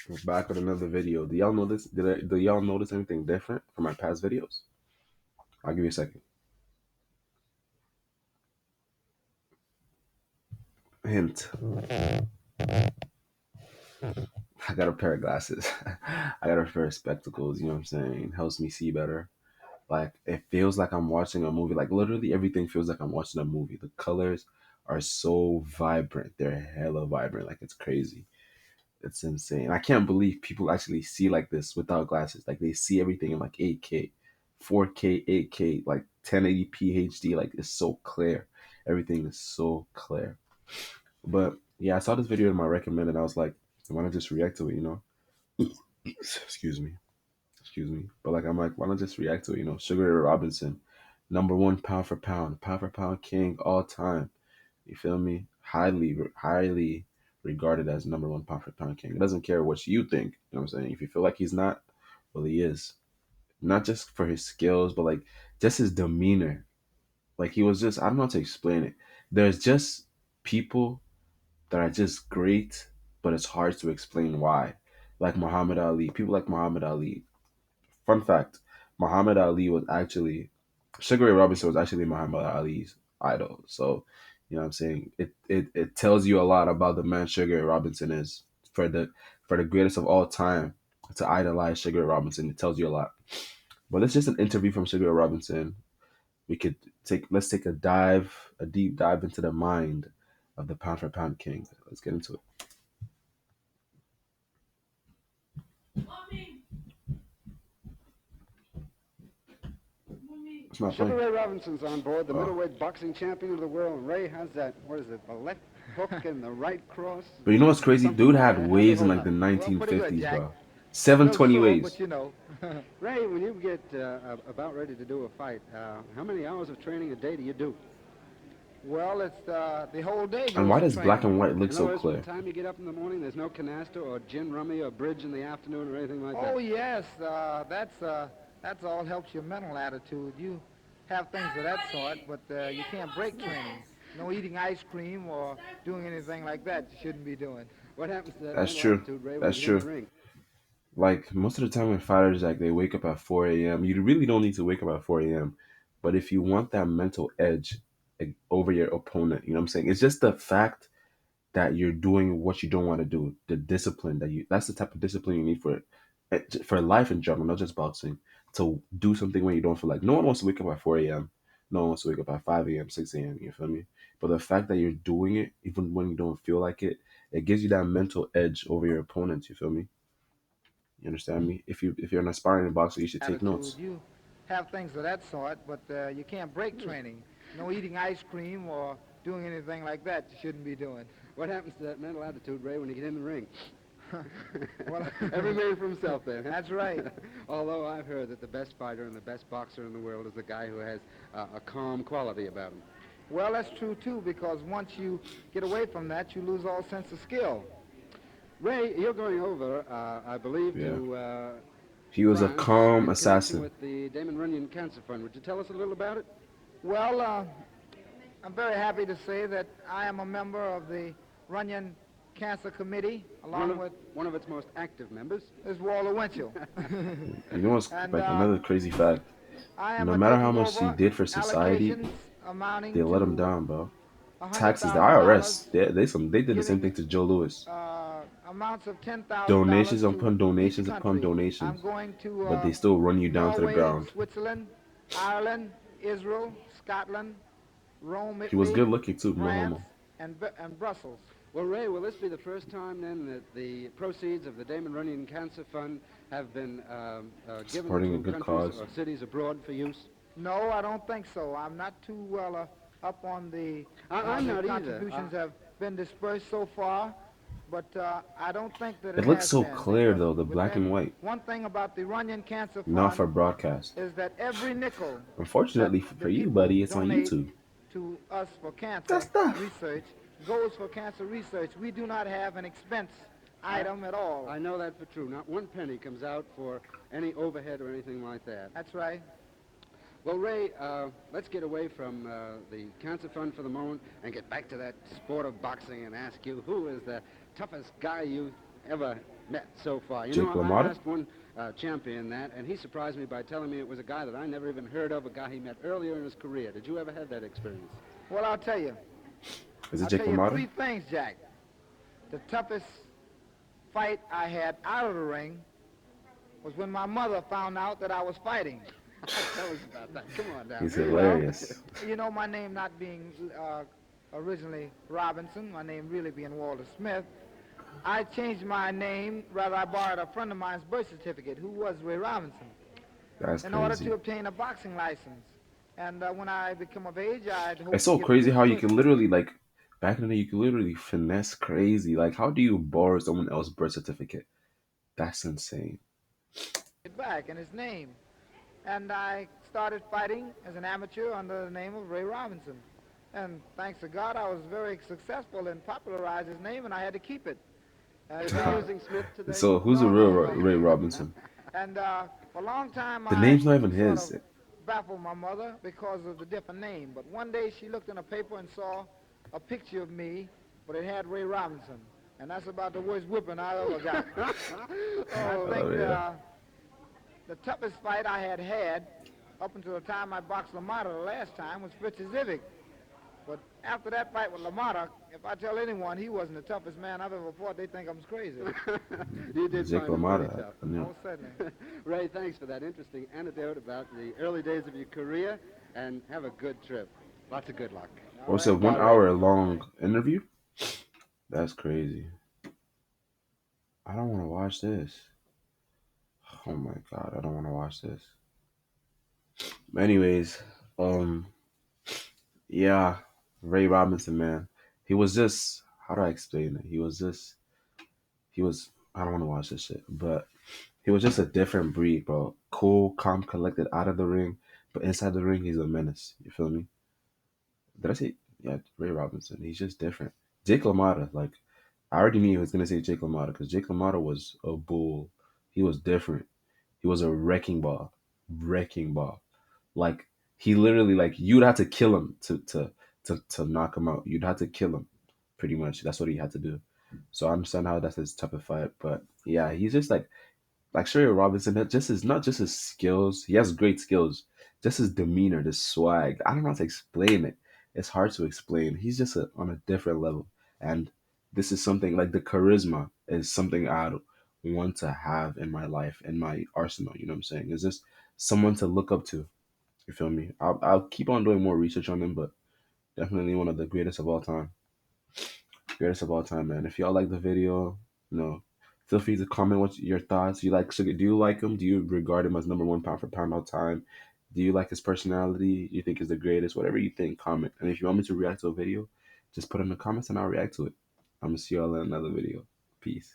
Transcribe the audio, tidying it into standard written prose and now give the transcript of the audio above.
We're back with another video. Do y'all notice? Do y'all notice anything different from my past videos? I'll give you a second. Hint. I got a pair of glasses. I got a pair of spectacles. You know what I'm saying? Helps me see better. Like it feels like I'm watching a movie. Like literally everything feels like I'm watching a movie. The colors are so vibrant. They're hella vibrant. Like it's crazy. It's insane. I can't believe people actually see like this without glasses. Like they see everything in like 8K, 4K, 8K, like 1080p HD. Like it's so clear. Everything is so clear. But yeah, I saw this video in my recommended. I was like, I want to just react to it, you know? Excuse me. Excuse me. But like, I'm like, why not just react to it, you know? Sugar Ray Robinson, number one pound for pound king all time. You feel me? Highly regarded as number one pound for pound king. It doesn't care what you think. You know what I'm saying? If you feel like he's not, well, he is. Not just for his skills, but like just his demeanor. Like he was just, I don't know how to explain it. There's just people that are just great, but it's hard to explain why. Like Muhammad Ali. People like Muhammad Ali. Fun fact: Muhammad Ali was actually Sugar Ray Robinson was actually Muhammad Ali's idol. So, you know what I'm saying? It tells you a lot about the man Sugar Ray Robinson is for the greatest of all time to idolize Sugar Ray Robinson. It tells you a lot. But it's just an interview from Sugar Ray Robinson. We could let's take a deep dive into the mind of the pound for pound king. Let's get into it. It's not Sugar funny. Ray Robinson's on board, the Oh. middleweight boxing champion of the world. And Ray has that, what is it, the left hook and the right cross? But you know what's crazy? Something Dude like had that. How's he waves in holding like the up? Well, pretty good, 1950s, Jack. bro. A little 720 sore, waves. but you know. Ray, when you get about ready to do a fight, how many hours of training a day do you do? Well, it's the whole day And goes why to does black training. and white look In other so words, from the clear? time you get up in the morning, there's no canasta or gin rummy or bridge in the afternoon or anything like that. Oh yes, that's all helps your mental attitude. You have things of that sort, but you can't break training. No eating ice cream or doing anything like that. You shouldn't be doing. What happens to that That's mental true. attitude, Ray, when you That's get in the true. ring? Like most of the time when fighters like they wake up at 4 a.m. You really don't need to wake up at 4 a.m. But if you want that mental edge over your opponent, you know what I'm saying? It's just the fact that you're doing what you don't want to do. The discipline that's the type of discipline you need for life in general, not just boxing. To do something when you don't feel like. No one wants to wake up at 4 a.m. No one wants to wake up at 5 a.m., 6 a.m. You feel me? But the fact that you're doing it even when you don't feel like it gives you that mental edge over your opponents. You feel me? You understand me? If you're an aspiring boxer, you should take Attitude. notes. You have things of that sort, but you can't break training. No eating ice cream or doing anything like that. You shouldn't be doing. What happens to that mental attitude, Ray, when you get in the ring? Well, Every man for himself then. Huh? that's right. Although I've heard that the best fighter and the best boxer in the world is the guy who has a calm quality about him. Well, that's true too, because once you get away from that, you lose all sense of skill. Ray, you're going over, I believe, Yeah. to He was a France calm in connection assassin. with the Damon Runyon Cancer Fund. Would you tell us a little about it? Well, I'm very happy to say that I am a member of the Runyon Cancer Committee, along with One of its most active members. this Walter Winchell. You know what's And like another crazy fact? I am No matter how taking much he over did for society, allocations amounting they let him to down, bro. Taxes, the $100,000, IRS, they did the same giving thing to Joe Louis. amounts of $10,000 Donations upon to each donations upon country. I'm donations, going to but they still run you down to the Norway, ground. Switzerland, Ireland, Israel, Scotland, Rome, He was Italy, good looking too, no France, homo. and Brussels. Well, Ray, will this be the first time then that the proceeds of the Damon Runyon Cancer Fund have been given Supporting a to good countries cause. or cities abroad for use? No, I don't think so. I'm not too well up on the how I'm the not either. contributions have been dispersed so far, but I don't think that It it looks has so been clear because though, the black and white, one thing about the Runyon Cancer not for Fund broadcast. is that every nickel that Unfortunately the for you, people buddy, it's on donate YouTube. to us for That's cancer tough. research goes for cancer research. We do not have an expense item at all. I know that for true. Not one penny comes out for any overhead or anything like that. That's right. Well, Ray, let's get away from the Cancer Fund for the moment and get back to that sport of boxing and ask you who is the toughest guy you ever met so far. You know, Jake I LaMotta? asked one champion that, and he surprised me by telling me it was a guy that I never even heard of, a guy he met earlier in his career. Did you ever have that experience? Well, Is it I'll Jake tell you LaMotta? three things, Jack. The toughest fight I had out of the ring was when my mother found out that I was fighting. Tell us about that. Come on now. He's Well, hilarious. you know, my name not being originally Robinson, my name really being Walter Smith, I changed my name, rather I borrowed a friend of mine's birth certificate, who was Ray Robinson, That's in order to crazy. obtain a boxing license. And when I become of age, I'd It's hope to so get a crazy how you can university. literally like back in the day you can literally finesse crazy. Like how do you borrow someone else's birth certificate? That's insane. Get back in his name. And I started fighting as an amateur under the name of Ray Robinson. And thanks to God, I was very successful in popularizing his name, and I had to keep it. Is he Uh, using Smith today? So who's the no, real no, no. Ray Robinson? And for a long time, The I name's not even sort of his. baffled my mother because of the different name. But one day she looked in a paper and saw a picture of me, but it had Ray Robinson. And that's about the worst whipping I ever got. I Oh, think Oh yeah. the toughest fight I had up until the time I boxed Lamata the last time was Fritz Zivic. But after that fight with Lamata, if I tell anyone he wasn't the toughest man I've ever fought, they think I'm crazy. you did Jake find him pretty LaMotta. tough. I knew. Most certainly. Ray, thanks for that interesting anecdote about the early days of your career, and have a good trip. Lots of good luck. All Also, right. one hour long interview. That's crazy. I don't want to watch this. Oh my god, I don't want to watch this. Anyways, um, yeah, Ray Robinson, man, he was just how do I explain it? He was I don't want to watch this shit, but he was just a different breed, bro. Cool, calm, collected out of the ring, but inside the ring, he's a menace. You feel me? Did I say yeah? Ray Robinson, he's just different. Jake LaMotta, like I already knew he was gonna say Jake LaMotta because Jake LaMotta was a bull. He was different. He was a wrecking ball. Like he literally like you'd have to kill him to knock him out. You'd have to kill him, pretty much. That's what he had to do. So I understand how that's his type of fight, but yeah, he's just like Sherry Robinson. That just is not just his skills. He has great skills. Just his demeanor, the swag. I don't know how to explain it. It's hard to explain. He's just on a different level, and this is something like the charisma is something I want to have in my life, in my arsenal. You know what I'm saying? Is just someone to look up to. You feel me? I'll keep on doing more research on him, but definitely one of the greatest of all time. Greatest of all time, man. If y'all like the video, feel free to comment what your thoughts. You like Sugar? Do you like him? Do you regard him as number one pound for pound all time? Do you like his personality? You think he's the greatest? Whatever you think, comment. And if you want me to react to a video, just put it in the comments and I'll react to it. I'm gonna see y'all in another video. Peace.